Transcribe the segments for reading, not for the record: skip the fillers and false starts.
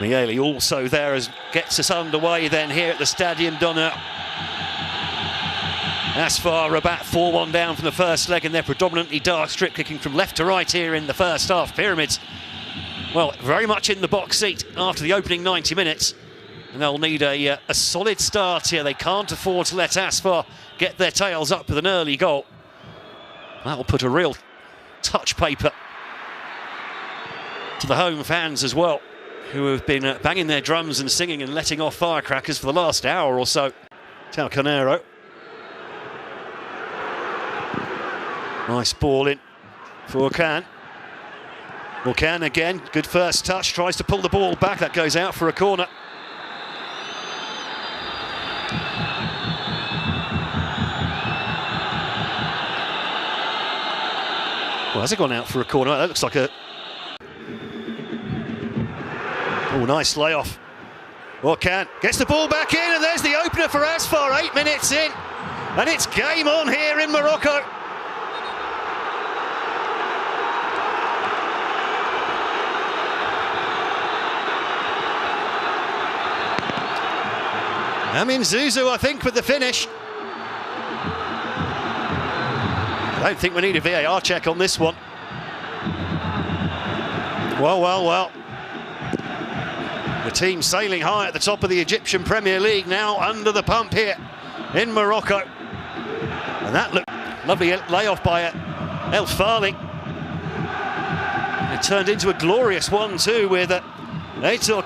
Mieli also there as gets us underway then here at the Stadium d'Honneur. FAR Rabat 4-1 down from the first leg, and they're predominantly dark strip kicking from left to right here in the first half. Pyramids, well, very much in the box seat after the opening 90 minutes. And they'll need a solid start here. They can't afford to let FAR get their tails up with an early goal. That'll put a real touch paper to the home fans as well, who have been banging their drums and singing and letting off firecrackers for the last hour or so. Talcanero. Nice ball in for Quart. Quart again, good first touch, tries to pull the ball back, that goes out for a corner. Well, has it gone out for a corner? That looks like a... Oh, nice layoff. Quart gets the ball back in, and there's the opener for FAR, 8 minutes in. And it's game on here in Morocco. Amin Zuzu, I think, with the finish. I don't think we need a VAR check on this one. Well. The team sailing high at the top of the Egyptian Premier League now under the pump here in Morocco. And that looked lovely layoff by El Fahli. It turned into a glorious 1-2 with Retour.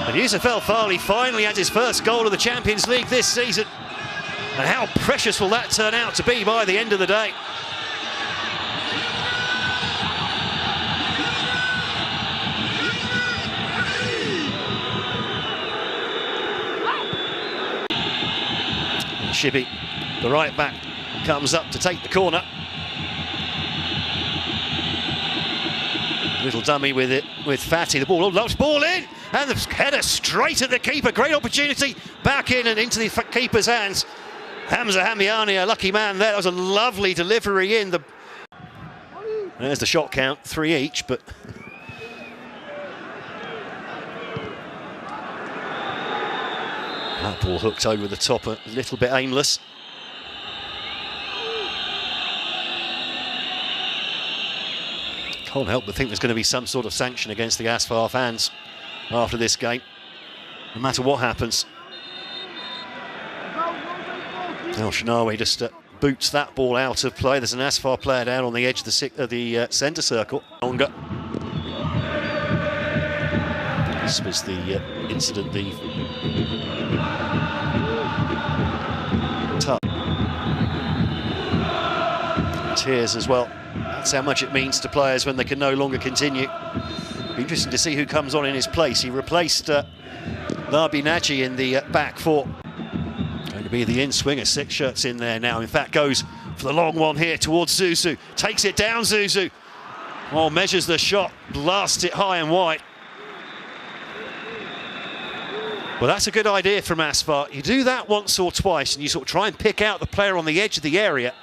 And Youssef El Fahli finally had his first goal of the Champions League this season. And how precious will that turn out to be by the end of the day? Shibi, the right back, comes up to take the corner. Little dummy with it, with Fatty. The ball, loves ball in, and the header straight at the keeper. Great opportunity, back in and into the keeper's hands. Hamza Hamiani, a lucky man there. That was a lovely delivery in. There's the shot count, 3 each, but... That ball hooked over the top, a little bit aimless. Can't help but think there's going to be some sort of sanction against the FAR fans after this game, no matter what happens. El Shinawi just boots that ball out of play. There's an FAR player down on the edge of the centre circle. Longer. This was the incident, the tears as well. That's how much it means to players when they can no longer continue. Be interesting to see who comes on in his place. He replaced Nabi Naji in the back four. Going to be the in-swinger, 6 shirts in there now. In fact, goes for the long one here towards Zuzu. Takes it down, Zuzu. Oh, measures the shot, blasts it high and wide. Well, that's a good idea from FAR. You do that once or twice and you sort of try and pick out the player on the edge of the area.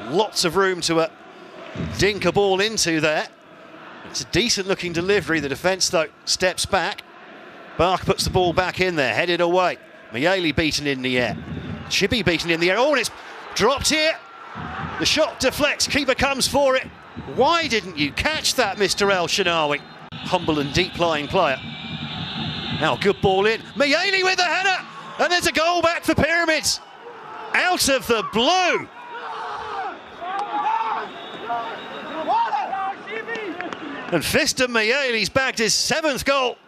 Lots of room to dink a ball into there. It's a decent looking delivery. The defence, though, steps back. Bark puts the ball back in there, headed away. Mieli beaten in the air. Chibi beaten in the air. Oh, and it's dropped here. The shot deflects. Keeper comes for it. Why didn't you catch that, Mr. El Shinawi? Humble and deep-lying player. Now, good ball in. Mieli with the header. And there's a goal back for Pyramids. Out of the blue. And Fiston Mieli's bagged his 7th goal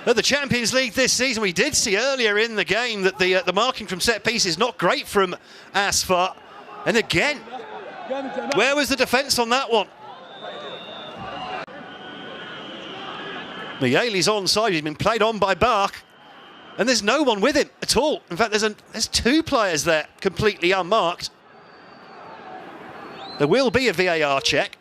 at the Champions League this season. We did see earlier in the game that the marking from set piece is not great from FAR. And again, where was the defence on that one? Mieli's onside. He's been played on by Bark, and there's no one with him at all. In fact, there's 2 players there completely unmarked. There will be a VAR check.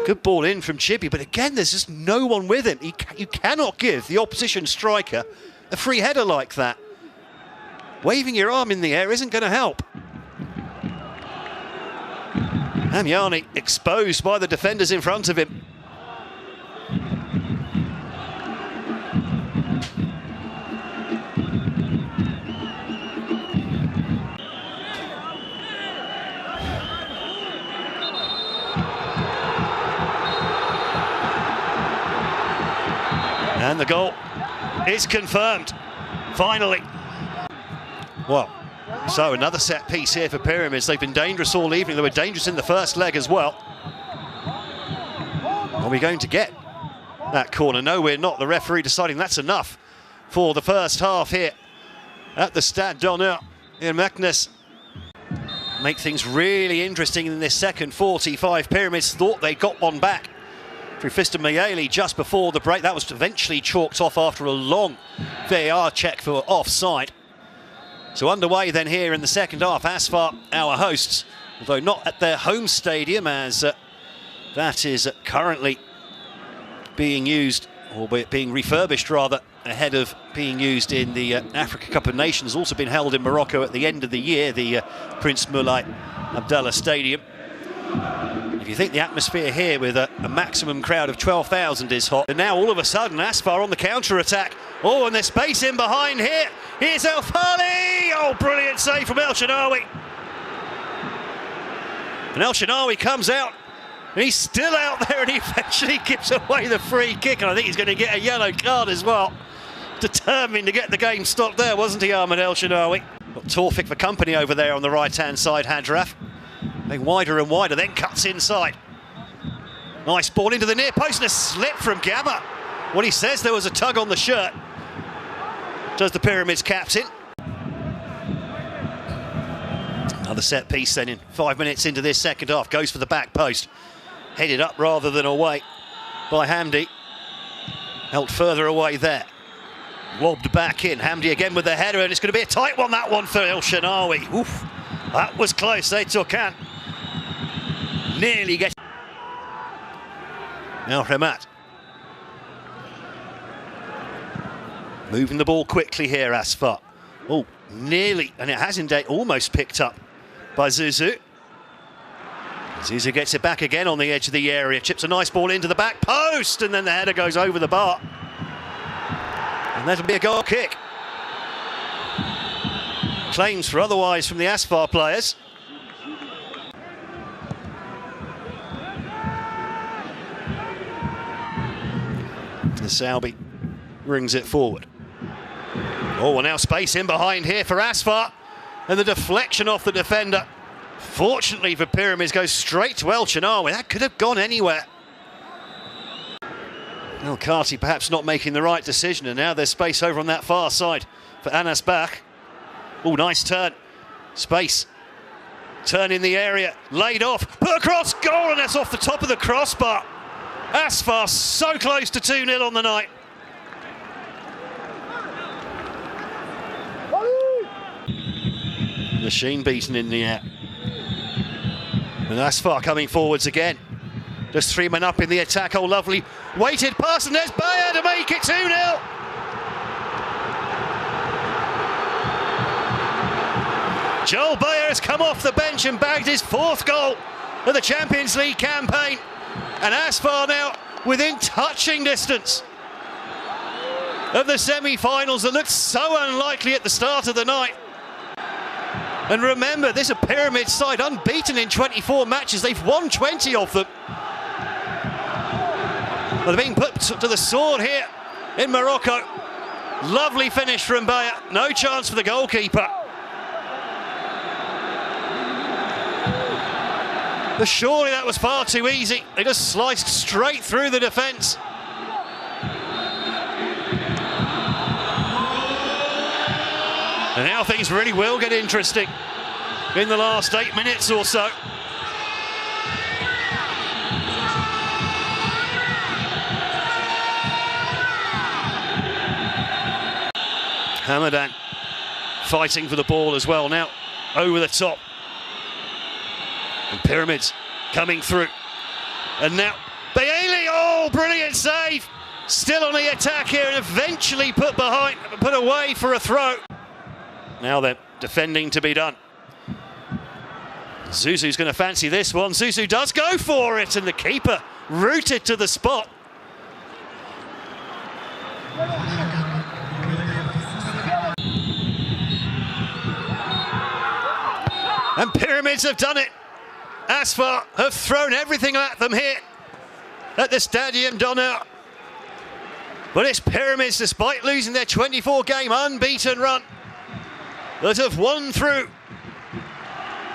Good ball in from Chibi, but again, there's just no one with him. You cannot give the opposition striker a free header like that. Waving your arm in the air isn't going to help. Amiani exposed by the defenders in front of him. And the goal is confirmed, finally. Well, so another set piece here for Pyramids. They've been dangerous all evening. They were dangerous in the first leg as well. Are we going to get that corner? No, we're not. The referee deciding that's enough for the first half here at the Stade d'Honneur in Meknes. Make things really interesting in this second 45. Pyramids thought they got one back through Fiston Mayeli just before the break. That was eventually chalked off after a long VAR check for offside. So underway then here in the second half. ASFAR, our hosts, although not at their home stadium, as that is currently being used, or being refurbished rather, ahead of being used in the Africa Cup of Nations, also been held in Morocco at the end of the year, the Prince Moulay Abdallah Stadium. If you think the atmosphere here with a maximum crowd of 12,000 is hot, and now all of a sudden ASFAR on the counter-attack. Oh, and there's space in behind here. Here's El Fahli. Oh, brilliant save from El Shenawi. And El Shenawi comes out, and he's still out there, and he eventually gives away the free kick, and I think he's going to get a yellow card as well. Determined to get the game stopped there, wasn't he, Ahmed El Shenawi? Got Tawfik for company over there on the right-hand side, Hadraf. Going wider and wider, then cuts inside. Nice ball into the near post and a slip from Gamma. What he says, there was a tug on the shirt. Does the Pyramids captain. Another set piece then in 5 minutes into this second half. Goes for the back post. Headed up rather than away by Hamdi. Held further away there. Lobbed back in. Hamdi again with the header, and it's going to be a tight one, that one for El Shenawi. Oof, that was close. They took an. Nearly get. Now Rabat. Moving the ball quickly here, ASFAR. Oh, nearly, and it has indeed almost picked up by Zizou. Zizou gets it back again on the edge of the area. Chips a nice ball into the back post, and then the header goes over the bar. And that'll be a goal kick. Claims for otherwise from the ASFAR players. The Salbi brings it forward. Oh, well, now space in behind here for ASFAR, and the deflection off the defender. Fortunately for Pyramids, goes straight to El Shenawi. That could have gone anywhere. El Kati perhaps not making the right decision, and now there's space over on that far side for Anas Bach. Oh, nice turn. Space. Turn in the area. Laid off. Put across. Goal, and that's off the top of the crossbar. ASFAR so close to 2-0 on the night. Machine beaten in the air. And ASFAR coming forwards again. Just 3 men up in the attack. Oh, lovely weighted pass, and there's Beya to make it 2-0. Joel Beya has come off the bench and bagged his 4th goal of the Champions League campaign. And ASFAR now within touching distance of the semi-finals that looked so unlikely at the start of the night. And remember, this is a Pyramid side unbeaten in 24 matches. They've won 20 of them. Well, they're being put to the sword here in Morocco. Lovely finish from Beya. No chance for the goalkeeper. But surely that was far too easy. They just sliced straight through the defence. And now things really will get interesting in the last 8 minutes or so. Hamadan fighting for the ball as well. Now over the top. And Pyramids coming through. And now Bailey, oh, brilliant save. Still on the attack here and eventually put away for a throw. Now they're defending to be done. Zuzu's going to fancy this one. Zuzu does go for it, and the keeper rooted to the spot. And Pyramids have done it. Asfar have thrown everything at them here at the Stadium d'Honneur. But it's Pyramids, despite losing their 24-game unbeaten run, that have won through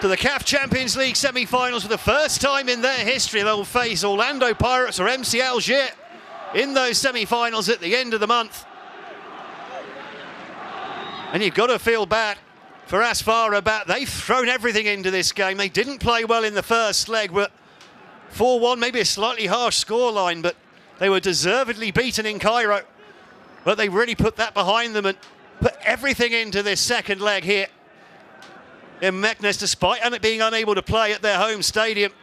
to the CAF Champions League semi-finals for the first time in their history. They'll face Orlando Pirates or MC Alger in those semi-finals at the end of the month. And you've got to feel bad for FAR Rabat. They've thrown everything into this game. They didn't play well in the first leg, but 4-1, maybe a slightly harsh scoreline, but they were deservedly beaten in Cairo. But they really put that behind them and put everything into this second leg here in Meknes, despite being unable to play at their home stadium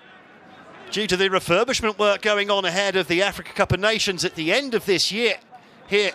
due to the refurbishment work going on ahead of the Africa Cup of Nations at the end of this year here